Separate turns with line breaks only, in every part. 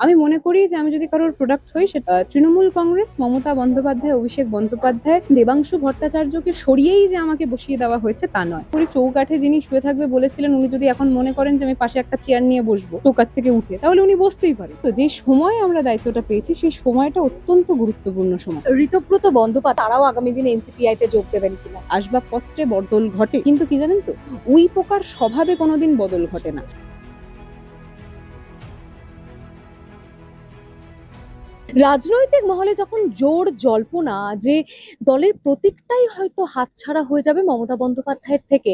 আমি মনে করি যে আমি যদি কারোর প্রোডাক্ট হই সেটা তৃণমূল কংগ্রেস, মমতা বন্দ্যোপাধ্যায়, অভিষেক বন্দ্যোপাধ্যায়, দেবাংশু ভট্টাচার্যকে সরিয়েই যে আমাকে বসিয়ে দেওয়া হয়েছে তা নয়। ওই চৌকাঠে যিনি শুয়ে থাকবে বলেছিলেন, উনি যদি এখন মনে করেন যে আমি পাশে একটা চেয়ার নিয়ে বসবো চৌকাঠ থেকে উঠে, তাহলে উনি বসতেই পারেন। তো যে সময় আমরা দায়িত্বটা পেয়েছি সেই সময়টা অত্যন্ত গুরুত্বপূর্ণ সময়।
ঋতব্রত বন্দ্যোপাধ্যায় তারাও আগামী দিনে এনসিপিআই তে যোগ দেবেন কিনা?
আসবাবপত্রে বদল ঘটে, কিন্তু কি জানেন তো, উই পোকার স্বভাবে কোনোদিন বদল ঘটে না।
রাজনৈতিক মহলে যখন জোর জল্পনা যে দলের প্রতীকটাই হয়তো হাতছাড়া হয়ে যাবে মমতা বন্দ্যোপাধ্যায়ের থেকে,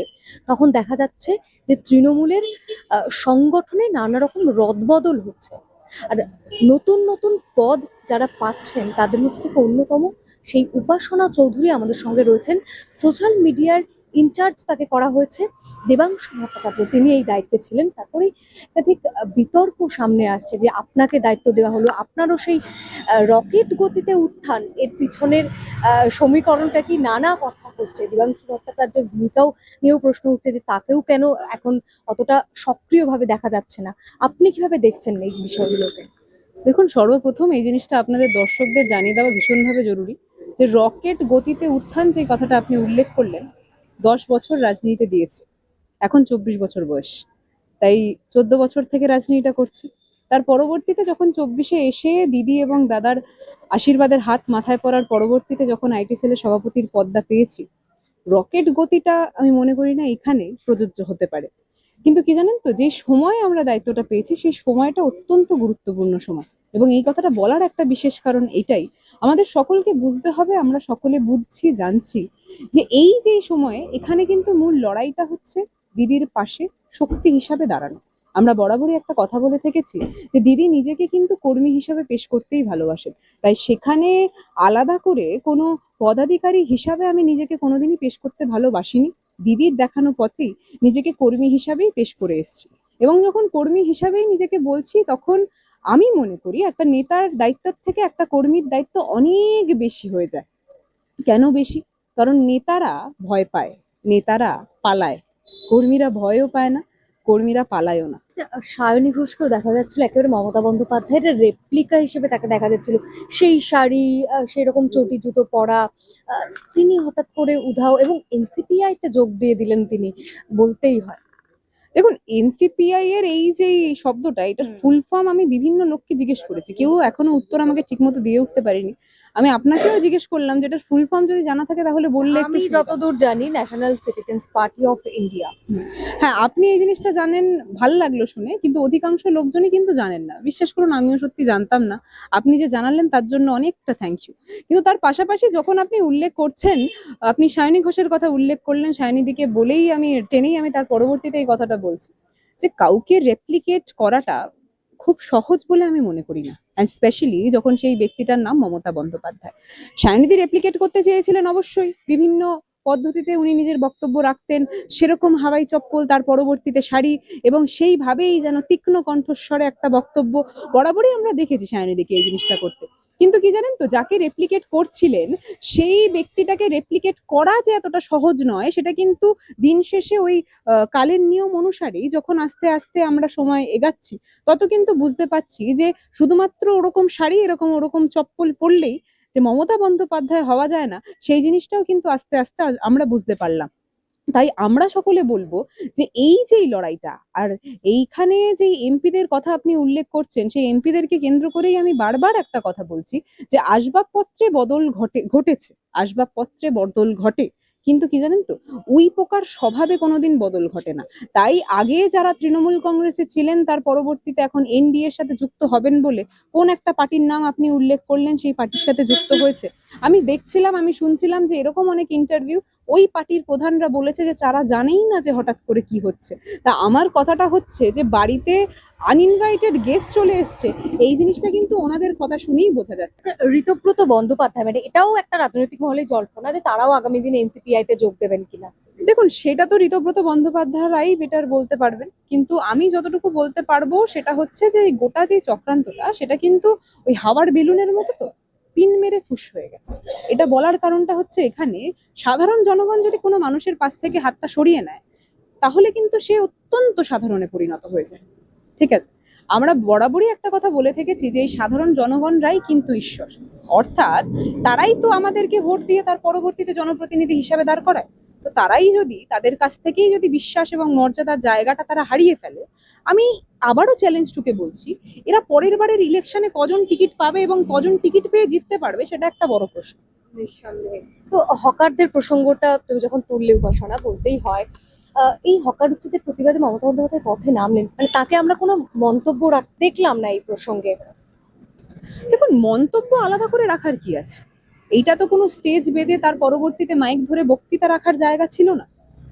তখন দেখা যাচ্ছে যে তৃণমূলের সংগঠনে নানা রকম রদবদল হচ্ছে। আর নতুন নতুন পদ যারা পাচ্ছেন তাদের মধ্যে থেকে অন্যতম সেই উপাসনা চৌধুরী আমাদের সঙ্গে রয়েছেন। সোশ্যাল মিডিয়ার ইনচার্জ তাকে করা হয়েছে, দেবাংশু ভট্টাচার্য তিনি এই দায়িত্বে ছিলেন। তারপরে একাধিক বিতর্ক সামনে আসছে যে আপনাকে দায়িত্ব দেওয়া হলো, আপনারও সেই রকেট গতিতে উত্থান, এর পিছনের সমীকরণটা কি? নানা কথা হচ্ছে। দেবাংশু ভট্টাচার্যের ভূমিকাও নিয়েও প্রশ্ন উঠছে যে তাকেও কেন এখন অতটা সক্রিয়ভাবে দেখা যাচ্ছে না। আপনি কিভাবে দেখছেন এই বিষয়গুলোকে?
দেখুন, সর্বপ্রথম এই জিনিসটা আপনাদের দর্শকদের জানিয়ে দেওয়া ভীষণভাবে জরুরি যে রকেট গতিতে উত্থান যে কথাটা আপনি উল্লেখ করলেন, 10 বছর রাজনীতিতে দিয়েছি, এখন 24 বছর বয়স, তাই 14 বছর থেকে রাজনীতিটা করছি। তার পরবর্তীতে যখন 24-এ এসে দিদি এবং দাদার আশীর্বাদের হাত মাথায় পড়ার পরবর্তীতে যখন আইটি সেলের সভাপতির পদটা পেয়েছি, রকেট গতিটা আমি মনে করি না এখানে প্রযোজ্য হতে পারে। কিন্তু কি জানেন তো, যে সময় আমরা দায়িত্বটা পেয়েছি সেই সময়টা অত্যন্ত গুরুত্বপূর্ণ সময়। এবং এই কথাটা বলার একটা বিশেষ কারণ এটাই, আমাদের সকলকে বুঝতে হবে, আমরা সকলে বুঝছি জানছি যে এই যে সময়ে এখানে কিন্তু মূল লড়াইটা হচ্ছে দিদির পাশে শক্তি হিসাবে দাঁড়ানো। আমরা বরাবরই একটা কথা বলে থেকেছি যে দিদি নিজেকে কিন্তু কর্মী হিসাবে পেশ করতেই ভালোবাসেন, তাই সেখানে আলাদা করে কোনো পদাধিকারী হিসাবে আমি নিজেকে কোনোদিনই পেশ করতে ভালোবাসিনি। দিদির দেখানো পথেই নিজেকে কর্মী হিসাবেই পেশ করে এসেছি। এবং যখন কর্মী হিসাবেই নিজেকে বলছি, তখন আমি মনে করি একটা নেতার দায়িত্বের থেকে একটা কর্মীর দায়িত্ব অনেক বেশি হয়ে যায়। কেন বেশি? কারণ নেতারা ভয় পায়, নেতারা পালায়, কর্মীরা ভয়ও পায় না, কর্মীরা পালায়ও না।
সায়নী ঘোষকেও দেখা যাচ্ছিল একেবারে মমতা বন্দ্যোপাধ্যায়ের রেপ্লিকা হিসেবে তাকে দেখা যাচ্ছিল। সেই শাড়ি, সেরকম চটি জুতো পরা, তিনি হঠাৎ করে উধাও এবং এনসিপিআই তে যোগ দিয়ে দিলেন তিনি, বলতেই হয়।
দেখুন, এনসিপিআই এর এই যে শব্দটা, এটার ফুল ফর্ম আমি বিভিন্ন লোককে জিজ্ঞেস করেছি, কেউ এখনো উত্তর আমাকে ঠিকমতো দিয়ে উঠতে পারিনি। আমি আপনাকেও জিজ্ঞেস করলাম যে এটার ফুল ফর্ম যদি জানা থাকে তাহলে বললে একটু
আমি
সুবিধা হতো।
যতদূর জানি national citizens party of India.
হ্যাঁ, আপনি এই জিনিসটা জানেন, ভাল লাগলো শুনে, কিন্তু অধিকাংশ লোকজনই কিন্তু জানেন না। বিশ্বাস করুন, আমিও সত্যি জানতাম না। আপনি যে জানালেন তার জন্য অনেকটা থ্যাংক ইউ। কিন্তু তার পাশাপাশি যখন আপনি উল্লেখ করছেন, আপনি সায়নী ঘোষের কথা উল্লেখ করলেন, সায়নীদিকে বলেই আমি টেনেই আমি তার পরবর্তীতে এই কথাটা বলছি যে কাউকে রেপ্লিকেট করাটা খুব সহজ বলে আমি মনে করি না, অ্যান্ড স্পেশালি যখন সেই ব্যক্তিটার নাম মমতা বন্দ্যোপাধ্যায়। সায়নীদি রেপ্লিকেট করতে চেয়েছিলেন, অবশ্যই বিভিন্ন পদ্ধতিতে উনি নিজের বক্তব্য রাখতেন, সেরকম হাওয়াই চপ্পল, তার পরবর্তীতে শাড়ি, এবং সেইভাবেই যেন তীক্ষ্ণ কণ্ঠস্বরে একটা বক্তব্য। বরাবরই আমরা দেখেছি সায়নীদিকে এই জিনিসটা করতে। কিন্তু কি জানেন তো, যাকে রেপ্লিকেট করছিলেন সেই ব্যক্তিটাকে রেপ্লিকেট করা যে এতটা সহজ নয়, সেটা কিন্তু দিন শেষে ওই কালের নিয়ম অনুসারেই যখন আস্তে আস্তে আমরা সময় এগাচ্ছি, তত কিন্তু বুঝতে পারছি যে শুধুমাত্র ওরকম শাড়ি, এরকম ওরকম চপ্পল পরলেই যে মমতা বন্দ্যোপাধ্যায় হওয়া যায় না, সেই জিনিসটাও কিন্তু আস্তে আস্তে আমরা বুঝতে পারলাম। তাই আমরা সকলে বলবো যে এই যে লড়াইটা, আর এইখানে যে এমপিদের কথা আপনি উল্লেখ করছেন, সেই এমপিদেরকে কেন্দ্র করেই আমি বারবার একটা কথা বলছি যে আসবাবপত্রে বদল ঘটেছে, আসবাবপত্রে বদল ঘটে, কিন্তু কি জানেন তো, উই পোকার স্বভাবে কোনোদিন বদল ঘটে না। তাই আগে যারা তৃণমূল কংগ্রেসে ছিলেন, তার পরবর্তীতে এখন এনডিএ এর সাথে যুক্ত হবেন বলে কোন একটা পার্টির নাম আপনি উল্লেখ করলেন, সেই পার্টির সাথে যুক্ত হয়েছে। আমি দেখছিলাম, আমি শুনছিলাম যে এরকম অনেক ইন্টারভিউ, ওই পার্টির প্রধানরা বলেছে যে তারা জানেই না যে হঠাৎ করে কি হচ্ছে। তা আমার কথাটা হচ্ছে যে বাড়িতে আনইনভাইটেড গেস্ট চলে এসছে, এই জিনিসটা কিন্তু ওনাদের কথা শুনেই বোঝা যাচ্ছে।
ঋতব্রত বন্দ্যোপাধ্যায়, মানে এটাও একটা রাজনৈতিক মহলে জল্পনা যে তারাও আগামী দিনে এনসিপিআই তে যোগ দেবেন কিনা।
দেখুন, সেটা তো ঋতব্রত বন্দ্যোপাধ্যায়রাই বেটার বলতে পারবেন, কিন্তু আমি যতটুকু বলতে পারবো সেটা হচ্ছে যে এই গোটা যে চক্রান্তটা, সেটা কিন্তু ওই হাওয়ার বেলুনের মতো, তো পিন মেরে ফুস হয়ে গেছে। এটা বলার কারণটা হচ্ছে, এখানে সাধারণ জনগণ যদি কোনো মানুষের পাশ থেকে হাতটা সরিয়ে নেয়, তাহলে কিন্তু সে অত্যন্ত সাধারণে পরিণত হয়ে যায়। ঠিক আছে? আমরা বরাবরই একটা কথা বলে থেকেছি যে এই সাধারণ জনগণরাই কিন্তু ঈশ্বর, অর্থাৎ তারাই তো আমাদেরকে ভোট দিয়ে তার পরবর্তীতে জনপ্রতিনিধি হিসাবে দাঁড় করায়। তো তারাই যদি তাদের কাছ থেকেই যদি বিশ্বাস এবং মর্যাদার জায়গাটা তারা হারিয়ে ফেলে, আমি আবারও চ্যালেঞ্জ টুকে বলছি, এরা পরের বারের ইলেকশনে কজন টিকিট পাবে এবং কজন টিকিট পেয়ে জিততে পারবে সেটা একটা বড় প্রশ্ন।
নিঃসন্দেহে। তো হকারদের প্রসঙ্গটা তুমি যখন তুললে, উপাসনা, বলতেই হয় এই হকার উচ্ছেদের প্রতিবাদে মমতা বন্দ্যোপাধ্যায় পথে নামলেন, মানে তাকে আমরা কোনো মন্তব্য দেখলাম না এই প্রসঙ্গে।
দেখুন, মন্তব্য আলাদা করে রাখার কি আছে? এইটা তো কোনো স্টেজ বেঁধে তার পরবর্তীতে মাইক ধরে বক্তৃতা রাখার জায়গা ছিল না।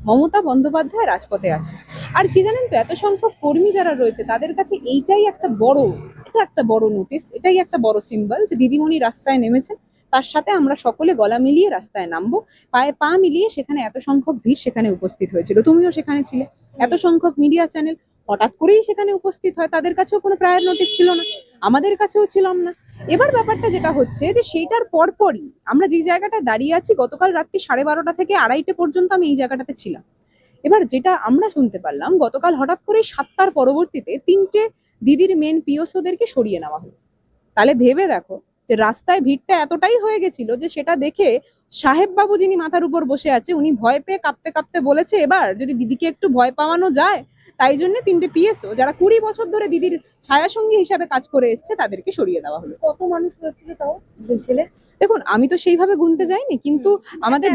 মমতা বন্দ্যোপাধ্যায় রাজপথে আছে। আর কি জানেন তো, এত সংখ্যক কর্মী যারা রয়েছে তাদের কাছে এইটাই একটা বড়, এটা একটা বড় নোটিস, এটাই একটা বড় সিম্বল যে দিদিমণি রাস্তায় নেমেছেন, তার সাথে আমরা সকলে গলা মিলিয়ে রাস্তায় নামবো। পায়ে পা মিলিয়ে সেখানে এত সংখ্যক ভিড় সেখানে উপস্থিত হয়েছিল, তুমিও সেখানে ছিলে। এত সংখ্যক মিডিয়া চ্যানেল হঠাৎ করেই সেখানে উপস্থিত হয়, তাদের কাছেও কোনো প্রায়র নোটিস ছিল না, আমাদের কাছেও ছিলাম না। এবার ব্যাপারটা যেটা হচ্ছে যে সেইটার পরপরই আমরা যে জায়গাটায় দাঁড়িয়ে আছি, গতকাল রাত্রি 12:30 থেকে 2:30 পর্যন্ত আমি এই জায়গাটাতে ছিলাম। এবার যেটা আমরা শুনতে পারলাম, গতকাল হঠাৎ করে 7টার পরবর্তীতে 3টে দিদির মেন পিওসোদেরকে সরিয়ে নেওয়া হলো। তাহলে ভেবে দেখো যে রাস্তায় ভিড়টা এতটাই হয়ে গেছিল যে সেটা দেখে সাহেব বাবু যিনি মাথার উপর বসে আছে উনি ভয় পেয়ে কাঁপতে কাঁপতে বলেছে এবার যদি দিদিকে একটু ভয় পাওয়ানো যায়, তাই জন্য 3টে পিএসও যারা 20 বছর ধরে দিদির ছায়াসঙ্গী হিসাবে কাজ করে এসছে তাদেরকে সরিয়ে দেওয়া হলো।
কত মানুষ হয়েছিল তাও বলছিলে?
দেখুন, আমি তো সেইভাবে গুনতে যাইনি, কিন্তু আমাদের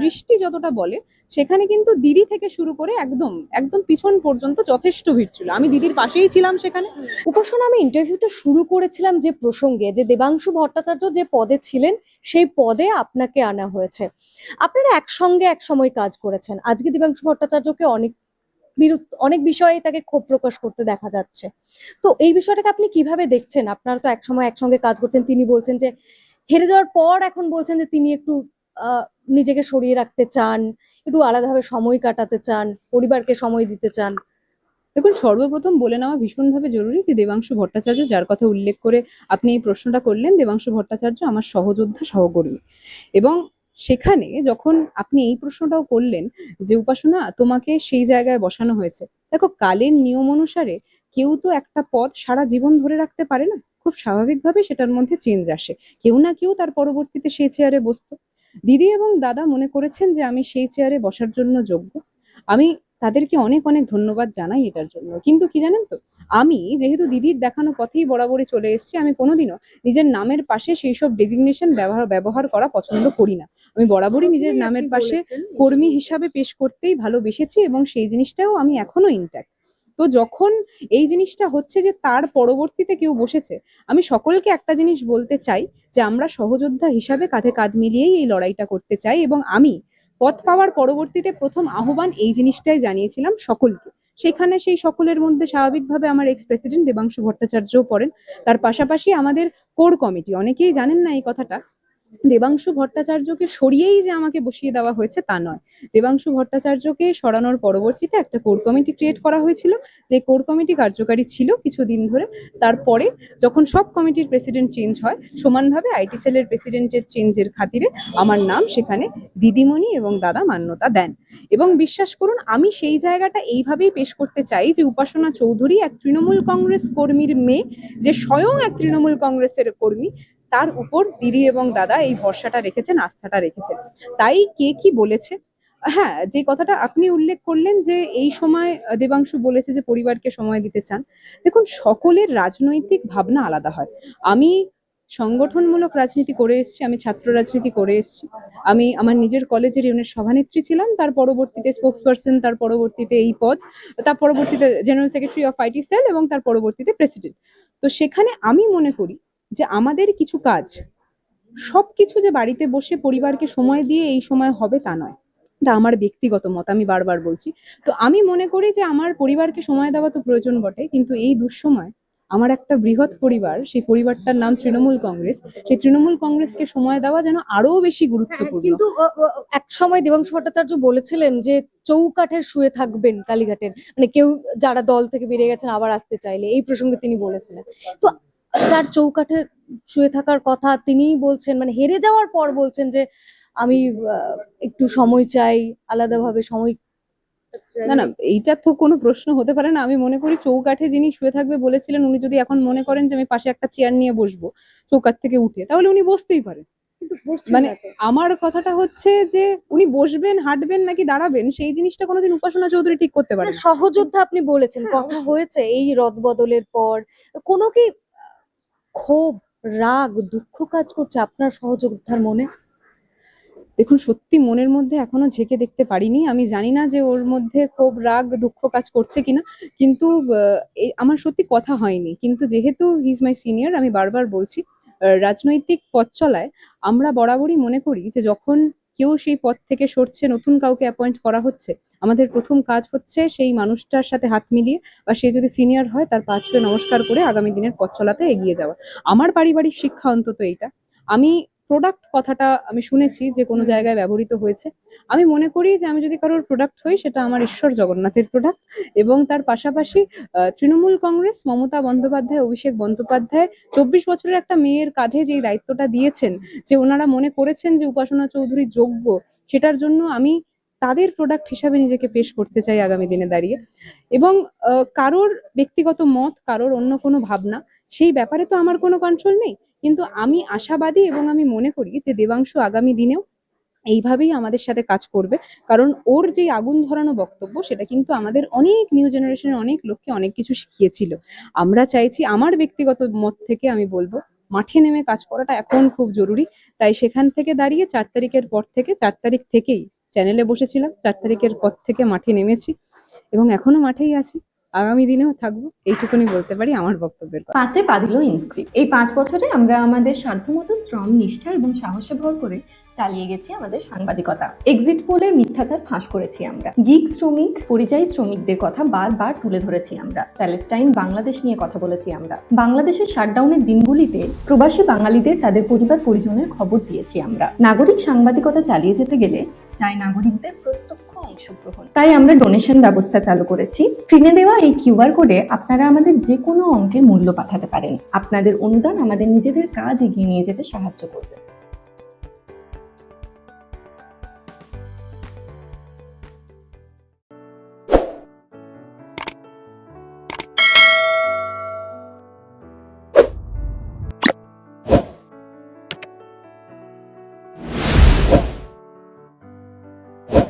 দৃষ্টি যতটা বলে সেখানে কিন্তু দিদি থেকে শুরু করে একদম একদম পিছন পর্যন্ত যথেষ্ট ভিড় ছিল। আমি দিদির পাশেই ছিলাম সেখানে।
উপাসনা, আমি ইন্টারভিউটা শুরু করেছিলাম যে প্রসঙ্গে, যে দেবাংশু ভট্টাচার্য যে পদে ছিলেন সেই পদে আপনাকে আনা হয়েছে। আপনারা একসঙ্গে এক সময় কাজ করেছেন। আজকে দেবাংশু ভট্টাচার্যকে অনেক বিষয়ে তাকে ক্ষোভ প্রকাশ করতে দেখা যাচ্ছে। তো এই বিষয়টাকে আপনি কিভাবে দেখছেন? আপনারা তো একসময় একসঙ্গে কাজ করছেন। তিনি বলছেন যে হেরে যাওয়ার পর এখন বলছেন যে তিনি একটু নিজেকে সরিয়ে রাখতে চান, একটু আলাদাভাবে সময় কাটাতে চান, পরিবারকে সময় দিতে চান।
দেখুন, সর্বপ্রথম বলে নেওয়া ভীষণভাবে জরুরি যে দেবাংশু ভট্টাচার্য, যার কথা উল্লেখ করে আপনি এই প্রশ্নটা করলেন, দেবাংশু ভট্টাচার্য আমার সহযোদ্ধা, সহকর্মী। এবং সেখানে যখন আপনি এই প্রশ্নটাও করলেন যে উপাসনা তোমাকে সেই জায়গায় বসানো হয়েছে, দেখো কালের নিয়ম অনুসারে কেউ তো একটা পদ সারা জীবন ধরে রাখতে পারে না, খুব স্বাভাবিকভাবে সেটার মধ্যে চেঞ্জ আসে, কেউ না কেউ তার পরবর্তীতে সেই চেয়ারে বসতো। দিদি এবং দাদা মনে করেছেন যে আমি সেই চেয়ারে বসার জন্য যোগ্য। আমি তাদেরকে অনেক অনেক ধন্যবাদ জানাই এটার জন্য। কিন্তু কি জানেন তো, আমি যেহেতু দিদির দেখানো পথেই বরাবরই চলে এসেছি, আমি কোনোদিনও নিজের নামের পাশে সেই সব ডেজিগনেশন ব্যবহার করা পছন্দ করি না। আমি বরাবরই নিজের নামের পাশে কর্মী হিসাবে পেশ করতেই ভালোবেসেছি এবং সেই জিনিসটাও আমি এখনো ইনট্যাক্ট। তো যখন এই জিনিসটা হচ্ছে যে তার পরবর্তীতে কেউ বসেছে, আমি সকলকে একটা জিনিস বলতে চাই যে আমরা সহযোদ্ধা হিসাবে কাঁধে কাঁধ মিলিয়েই এই লড়াইটা করতে চাই। এবং আমি পদ পাওয়ার পরবর্তীতে প্রথম আহ্বান এই জিনিসটাই জানিয়েছিলাম সকলকে। সেখানে সেই সকলের মধ্যে স্বাভাবিকভাবে আমার এক্স প্রেসিডেন্ট দেবাংশু ভট্টাচার্যও পড়েন। তার পাশাপাশি আমাদের কোর কমিটি, অনেকেই জানেন না এই কথাটা, দেবাংশু ভট্টাচার্যকে সরিয়েই যে আমাকে বসিয়ে দেওয়া হয়েছে তা নয়। দেবাংশু ভট্টাচার্যকে সরানোর পরবর্তীতে একটা কোর কমিটি ক্রিয়েট করা হয়েছিল, যে কোর কমিটি কার্যকারী ছিল কিছুদিন ধরে। তারপরে যখন সব কমিটির প্রেসিডেন্ট চেঞ্জ হয়, সমানভাবে আইটি সেলের প্রেসিডেন্টের চেঞ্জের খাতিরে আমার নাম সেখানে দিদিমণি এবং দাদা মান্যতা দেন। এবং বিশ্বাস করুন, আমি সেই জায়গাটা এইভাবেই পেশ করতে চাই যে উপাসনা চৌধুরী এক তৃণমূল কংগ্রেস কর্মীর মেয়ে, যে স্বয়ং এক তৃণমূল কংগ্রেসের কর্মী, তার উপর দিদি এবং দাদা এই ভরসাটা রেখেছেন, আস্থাটা রেখেছেন। তাই কে কি বলেছে, হ্যাঁ, যে কথাটা আপনি উল্লেখ করলেন যে এই সময় দেবাংশু বলেছে যে পরিবারকে সময় দিতে চান। দেখুন, সকলের রাজনৈতিক ভাবনা আলাদা হয়। আমি সংগঠনমূলক রাজনীতি করে এসেছি, আমি ছাত্র রাজনীতি করে এসেছি, আমি আমার নিজের কলেজের ইউনিট সভানেত্রী ছিলাম, তার পরবর্তীতে স্পোক্স পার্সন, তার পরবর্তীতে এই পদ, তার পরবর্তীতে general secretary of IT cell এবং তার পরবর্তীতে প্রেসিডেন্ট। তো সেখানে আমি মনে করি যে আমাদের কিছু কাজ, সবকিছু যে বাড়িতে বসে পরিবারকে সময় দিয়ে এই সময় হবে তা নয়, এটা আমার ব্যক্তিগত মত, আমি বারবার বলছি। তো আমি মনে করি যে আমার পরিবারকে সময় দেওয়া তো প্রয়োজন বটে, কিন্তু এই দুঃসময় আমার একটা বৃহৎ পরিবার, সেই পরিবারটার নাম তৃণমূল কংগ্রেস, সেই তৃণমূল কংগ্রেসকে সময় দেওয়া যেন আরো বেশি গুরুত্বপূর্ণ।
কিন্তু এক সময় দেবাংশু ভট্টাচার্য বলেছিলেন যে চৌকাঠে শুয়ে থাকবেন কালীঘাটের, মানে কেউ যারা দল থেকে বেরিয়ে গেছেন আবার আসতে চাইলে, এই প্রসঙ্গে তিনি বলেছিলেন। তো যার চৌকাঠে শুয়ে থাকার কথা তিনিই বলছেন, মানে হেরে যাওয়ার পর বলছেন যে আমি একটু সময় চাই, আলাদাভাবে সময়
না না, এইটা তো কোনো প্রশ্ন হতে পারে না। আমি মনে করি চৌকাঠে যিনি শুয়ে থাকবে বলেছিলেন, উনি যদি এখন মনে করেন যে আমি পাশে একটা চেয়ার নিয়ে বসবো চৌকাঠ থেকে উঠে, তাহলে উনি বসতেই পারেন।
কিন্তু বসছেন
মানে
না তো।
আমার কথাটা হচ্ছে যে উনি বসবেন, হাঁটবেন নাকি দাঁড়াবেন, সেই জিনিসটা কোনোদিন উপাসনা চৌধুরী ঠিক করতে
না,
পারে না।
সহযোদ্ধা আপনি বলেছেন,
হ্যাঁ,
কথা
অবশ্যই।
হয়েছে এই রদবদলের পর কোনো কি ক্ষোভ, রাগ, দুঃখ কাজ করছে আপনার সহযোদ্ধার মনে?
দেখুন, সত্যি মনের মধ্যে এখনো ঝেঁকে দেখতে পারিনি। আমি জানি না যে ওর মধ্যে ক্ষোভ, রাগ, দুঃখ কাজ করছে কিনা। কিন্তু আমার সত্যি কথা হয়নি। কিন্তু যেহেতু হি ইজ মাই সিনিয়র, আমি বারবার বলছি, রাজনৈতিক পথ চলায় আমরা বরাবরই মনে করি যে যখন কেউ সেই পদ থেকে সরছে, নতুন কাউকে অ্যাপয়েন্ট করা হচ্ছে, আমাদের প্রথম কাজ হচ্ছে সেই মানুষটার সাথে হাত মিলিয়ে, বা সে যদি সিনিয়র হয় তার পা ছুঁয়ে নমস্কার করে আগামী দিনের পথ চলাতে এগিয়ে যাওয়া। আমার পারিবারিক শিক্ষা অন্তত এইটা। আমি প্রোডাক্ট কথাটা আমি শুনেছি যে কোনো জায়গায় ব্যবহৃত হয়েছে। আমি মনে করি যে আমি যদি কারোর প্রোডাক্ট হই, সেটা আমার ঈশ্বর জগন্নাথের প্রোডাক্ট। এবং তার পাশাপাশি তৃণমূল কংগ্রেস, মমতা বন্দ্যোপাধ্যায়, অভিষেক বন্দ্যোপাধ্যায় ২৪ বছরের একটা মেয়ের কাঁধে যেই দায়িত্বটা দিয়েছেন, যে ওনারা মনে করেছেন যে উপাসনা চৌধুরী যোগ্য, সেটার জন্য আমি তাদের প্রোডাক্ট হিসাবে নিজেকে পেশ করতে চাই আগামী দিনে দাঁড়িয়ে। এবং কারোর ব্যক্তিগত মত, কারোর অন্য কোনো ভাবনা, সেই ব্যাপারে তো আমার কোনো কন্ট্রোল নেই। কিন্তু আমি আশাবাদী এবং আমি মনে করি যে দেবাংশু আগামী দিনেও এইভাবেই আমাদের সাথে কাজ করবে। কারণ ওর যেই আগুন ধরানো বক্তব্য, সেটা কিন্তু আমাদের অনেক নিউ জেনারেশনের অনেক লোককে অনেক কিছু শিখিয়েছিল। আমরা চাইছি, আমার ব্যক্তিগত মত থেকে আমি বলবো, মাঠে নেমে কাজ করাটা এখন খুব জরুরি। তাই সেখান থেকে দাঁড়িয়ে ৪ তারিখের পর থেকে, ৪ তারিখ থেকেই চ্যানেলে বসেছিলাম, ৪ তারিখের পর থেকে মাঠে নেমেছি এবং এখনো মাঠেই আছি। আগামী দিনেও থাকবো, এইটুকুনি বলতে পারি আমার বক্তব্যের কথা।
৫-এ পা দিল ইনস্ক্রিপ্ট। এই ৫ বছরে আমরা আমাদের সাধ্যমতো শ্রম, নিষ্ঠা এবং সাহসে ভর করে চালিয়ে গেছি আমাদের সাংবাদিকতা। এক্সিট পোলে মিথ্যাচার ফাঁস করেছি আমরা। গিগ শ্রমিক, পরিযায়ী শ্রমিকদের কথা বারবার তুলে ধরেছি আমরা। প্যালেস্টাইন, বাংলাদেশ নিয়ে কথা বলেছি আমরা। বাংলাদেশের শাটডাউনের দিনগুলিতে প্রবাসী বাঙালিদের তাদের পরিবার পরিজনের খবর দিয়েছি আমরা। নাগরিক সাংবাদিকতা চালিয়ে যেতে গেলে চাই নাগরিকদের প্রত্যক্ষ অংশগ্রহণ। তাই আমরা ডোনেশন ব্যবস্থা চালু করেছি। স্ক্রিনে দেওয়া এই কিউআর কোডে আপনারা আমাদের যে কোনো অঙ্কের মূল্য পাঠাতে পারেন। আপনাদের অনুদান আমাদের নিজেদের কাজ এগিয়ে নিয়ে যেতে সাহায্য করবে।